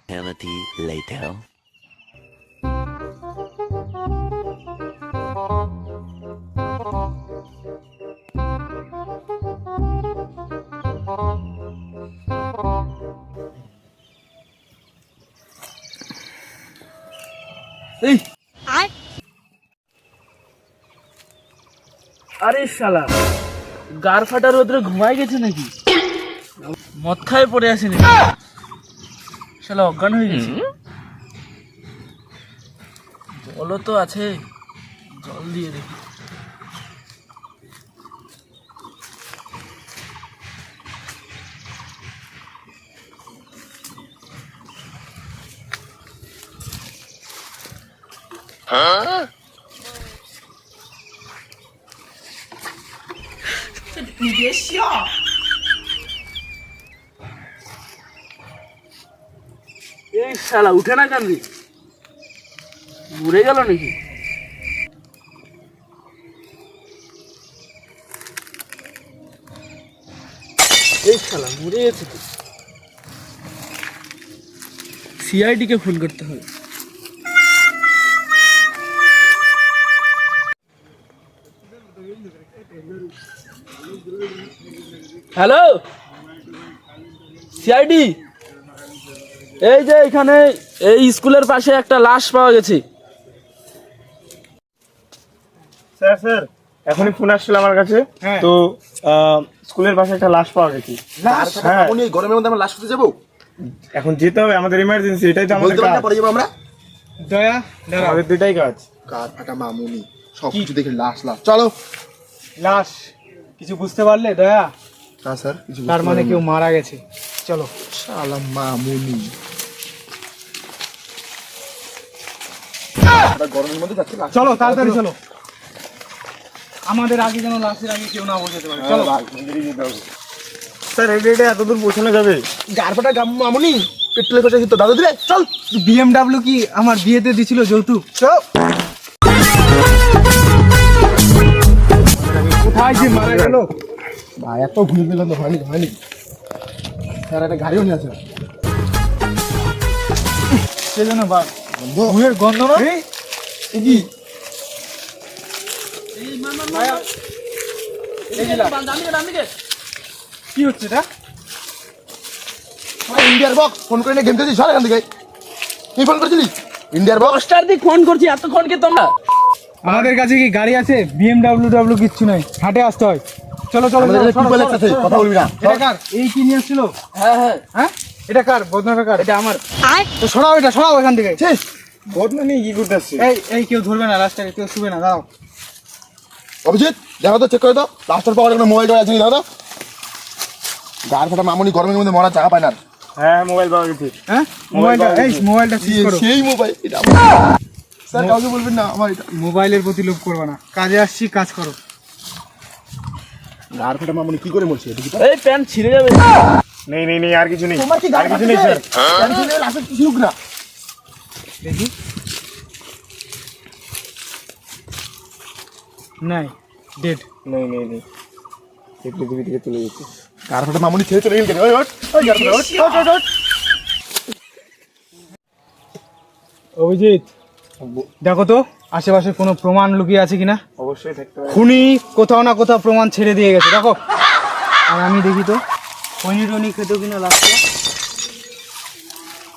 Eternity later. এই আরে শালা গার ফাটা রোদ্রে ঘুমাই গেছে নাকি? মদ খায় পড়ে আছে নাকি? শালা অজ্ঞান হয়ে গেছে। জলও তো আছে, জল দিয়ে দেখি। এই শালা উঠে না কেন রে? মরে গেল নাকি? এই শালা মরে গেছে তো। সিআইডি কে ফোন করতে হবে। হ্যালো সিআইডি, এই যে এখানে এই স্কুলের পাশে একটা লাশ পাওয়া গেছে। স্যার স্যার এখনই ফোন আসছিল আমার কাছে। তো স্কুলের পাশে একটা লাশ পাওয়া গেছে। হ্যাঁ গরমের মধ্যে আমরা লাশ খুঁজে যাবো, এখন যেতে হবে, আমাদের ইমার্জেন্সি, এটাই তো আমাদের বলতে পারি কাজ। না, পরে যাবো আমরা। দয়া আমাদের দুটাই কাজ। কার ফাটা মামুনি সব কিছু দেখে লাশ লাশ, চলো। লাশ কিছু বুঝতে পারলে দয়া? না স্যার, কিছু তার মানে কেউ মারা গেছে। চলো শালা মামুনি গরমের মধ্যে যাচ্ছে লাশ। চলো তাড়াতাড়ি চলো, আমাদের আগে যেন লাশের আগে কেউ না বোঝাতে পারে। চলো স্যার এই ডেটে এত দূর পৌঁছানো যাবে? গার ফাটা মামুনি পেট্রোলের খরচা কিন্তু দাদা দিবে। চল। বিএমডাব্লিউ কি আমার বিয়েতে দিছিল যৌতুক? চল। কোথায় যে মারা গেল? ভাই এত ঘুরে পেলাম তো হয়নি হয়নি। স্যার একটা গাড়িও নিয়ে আছে। সে যেন ভুঁয়ের গন্ধ না? কি কি হচ্ছে এটা? ইন্ডিয়ার বক্স ফোন করে নিয়ে গেম খেলছিস, সর এখান থেকে। কি ফোন করছিলি? ইন্ডিয়ার বক্স। দশটার দিক ফোন করছি, এতক্ষণ কি তোমরা? আমাদের কাছে কি গাড়ি আছে? বিএমডাব্লিউ কিচ্ছু নাই, হাটে আসতে হয়। চলো চলো আমাদের চলো, কাছে টিউবওয়েল আছে, কথা বলবি না। এটা কার? এই কি নিয়ে আসছিল? হ্যাঁ হ্যাঁ, হ্যাঁ এটা কার? বদনাটা কার? এটা আমার। তো সরাও এটা, সরাও এখান থেকে। শেষ। বদনা নিয়ে কি করতে আসছে? এই কেউ ধরবে না লাশটাকে, কেউ শুবে না, দাঁড়াও। অভিজিৎ দেখো তো, চেক করে দাও লাস্টের পাওয়ার কোনো মোবাইল আছে কি, দেখো তো। গার ফাটা মামুনি গরমের মধ্যে মরার জায়গা পায় না। হ্যাঁ মোবাইল পাওয়া গেছে। হ্যাঁ মোবাইলটা সিজ করো। সেই মোবাইল এটা স্যার কাউকে বলবেন না আমার এটা। মোবাইলের প্রতি লোভ করবে না, কাজে আসছি, কাজ করো। গার ফাটা মামুনি কি করে মরছে দেখি তো। এই প্যান্ট ছিঁড়ে যাবে। নেই নেই নেই, আর কিছু নেই, তোমার কি গার আর কিছু নেই স্যার। ফাটছে? লাস্টে কিছু হোক না। দেখি নাই, ডেড। নেই নেই নেই, এই পৃথিবী থেকে চলে গেছে। গার ফাটা মামুনি ছেড়ে চলে গেল কেন? ওই ওঠ, ওই গার ফাটা ওঠ, ওঠ, ওঠ, ওঠ। অভিজিৎ দেখো তো আশেপাশে কোনো প্রমাণ লুকিয়ে আছে কিনা। অবশ্যই থাকতে পারে। খুনি কোথাও না কোথাও প্রমাণ ছেড়ে দিয়ে গেছে, দেখো। আর আমি দেখি তো খনি টনি খেতো কিনা লাস্টে।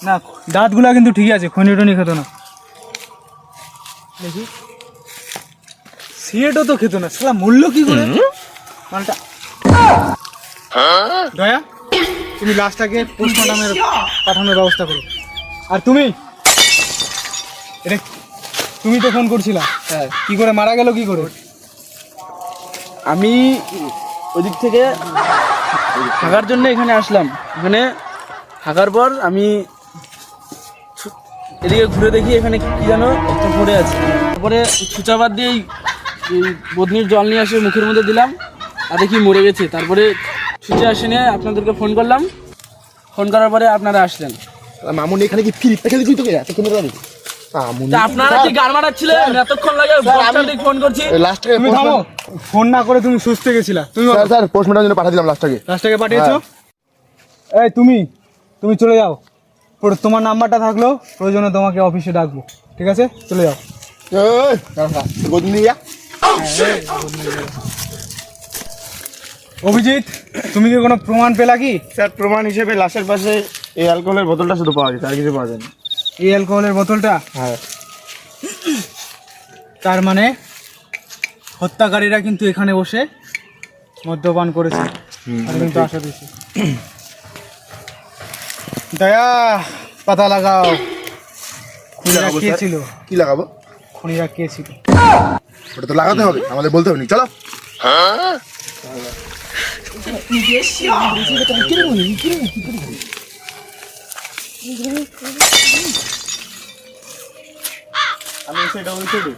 না, দাঁতগুলা কিন্তু ঠিক আছে, খনি টনি খেতো না। দেখি সিগারেটও তো খেতো না, সালা মূল্য কি করে মালটা। দয়া তুমি লাশটাকে পোস্টমর্টমের পাঠানোর ব্যবস্থা করো। আর তুমি এটা তুমি তো ফোন করছিলা, হ্যাঁ, কি করে মারা গেল কি করে? আমি ওদিক থেকে থাকার জন্য এখানে আসলাম। এখানে থাকার পর আমি এদিকে ঘুরে দেখি এখানে কি যেন একটা পড়ে আছে। তারপরে সুচাবাদ দিয়ে এই বদনির জল নিয়ে আসে মুখের মধ্যে দিলাম, আর দেখি মরে গেছে। তারপরে ছুটে আসে নিয়ে আপনাদেরকে ফোন করলাম। ফোন করার পরে আপনারা আসলেন। মামুনি এখানে কি ফ্রি খেলেছি তোকে এতক্ষণ ধরে? মামুনি তা আপনারা কি গান মারাচ্ছিলেন এতক্ষণ লাগে? ফোন করছি। লাস্টটাকে তুমি থামো, ফোন না করে তুমি সুস্থ গেছিলা। তুমি স্যার স্যার পোস্টমর্টমের জন্য পাঠিয়ে দিলাম লাস্টটাকে। লাশটাকে পাঠিয়েছো? এই তুমি চলে যাও, তোমার নাম্বারটা থাকলো, প্রয়োজনে তোমাকে অফিসে ডাকবো, ঠিক আছে? চলে যাও। এই দাঁড়া বদনি নিয়ে যা। অভিজিৎ, তুমি কি কোনো প্রমাণ পেলা কি? স্যার প্রমাণ হিসেবে লাশের পাশে এই অ্যালকোহলের বোতলটা শুধু পাওয়া গেছে, আর কিছু পাওয়া যায়নি। এই অ্যালকোহলের বোতলটা? হ্যাঁ। তার মানে হত্যাকারীরা কিন্তু এখানে বসে মদ্যপান করেছে, আর কিন্তু আশা দিয়েছে। দয়া, পাতা লাগাও, খুনিরা লাগাবো কে স্যার? ছিল? কি লাগাবো? খুনিরা কে ছিল? ওটা তো লাগাতে হবে, আমাদের বলতে হবে নি। চলো। আমি সেটা বলছি তো।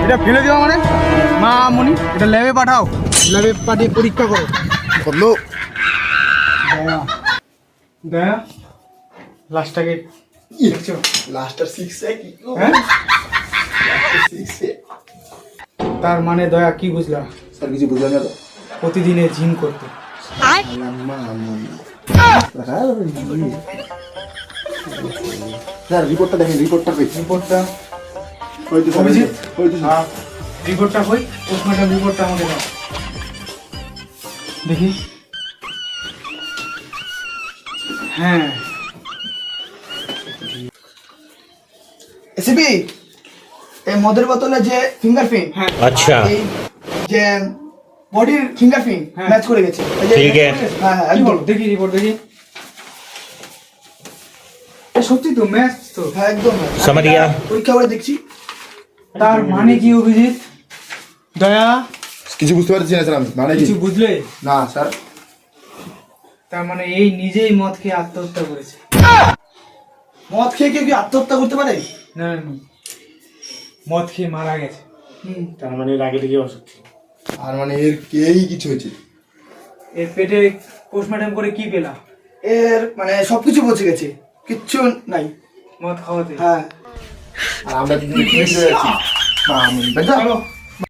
এটা ফেলে দেওয়া মানে? মা মনি, এটা ল্যাবে পাঠাও, ল্যাবে পাঠিয়ে পরীক্ষা করো। বললো দয়া, দয়া, লাশটাকে দেখছো? লাস্টার 6 এ কি হ্যাঁ? 6 এ তার মানে দয়া কি বুঝলা? স্যার কিছু বুঝলাম না তো। প্রতিদিনে জিম করতে। স্যার রিপোর্টটা দেখেন, রিপোর্টটা কই? রিপোর্টটা ওই তো অভিজিৎ? ওই তো স্যার। রিপোর্টটা কই? পোস্টমর্টম রিপোর্টটা আমাকে দাও দেখি। হ্যাঁ, এসিপি, এই মদের বোতলে যে ফিঙ্গারপ্রিন্ট, হ্যাঁ, अच्छा এই যে বডির ফিঙ্গারপ্রিন্ট হ্যাঁ। ম্যাচ করে গেছে। এই যে- ঠিক আছে। হ্যাঁ হ্যাঁ কি একদম। বল, দেখি রিপোর্ট দেখি। এ সত্যি তো, ম্যাচ তো। হ্যাঁ একদম। समझ गया। পরীক্ষা করে দেখছি। তার মানে কি অভিজিৎ? দয়া, কিছু বুঝতে পারছি না স্যার আমি। মানে কি? কিছু বুঝলে? না স্যার। তার মানে এই নিজেই মদ খেয়ে আত্মহত্যা করেছে। মদ খেয়ে কেউ কি আত্মহত্যা করতে পারে? না না না, মদ খেয়ে মারা গেছে। তার মানে রাগে থেকে অসুখ। আর মানে এর কেই কিছু হয়েছে। এর পেটে পোস্টমর্টম করে কি পেলা? এর মানে সবকিছু পচে গেছে, কিচ্ছু নাই। মদ খাওয়াতে? হ্যাঁ। আর আমরা কি হয়ে যাচ্ছি? মা আমি চলো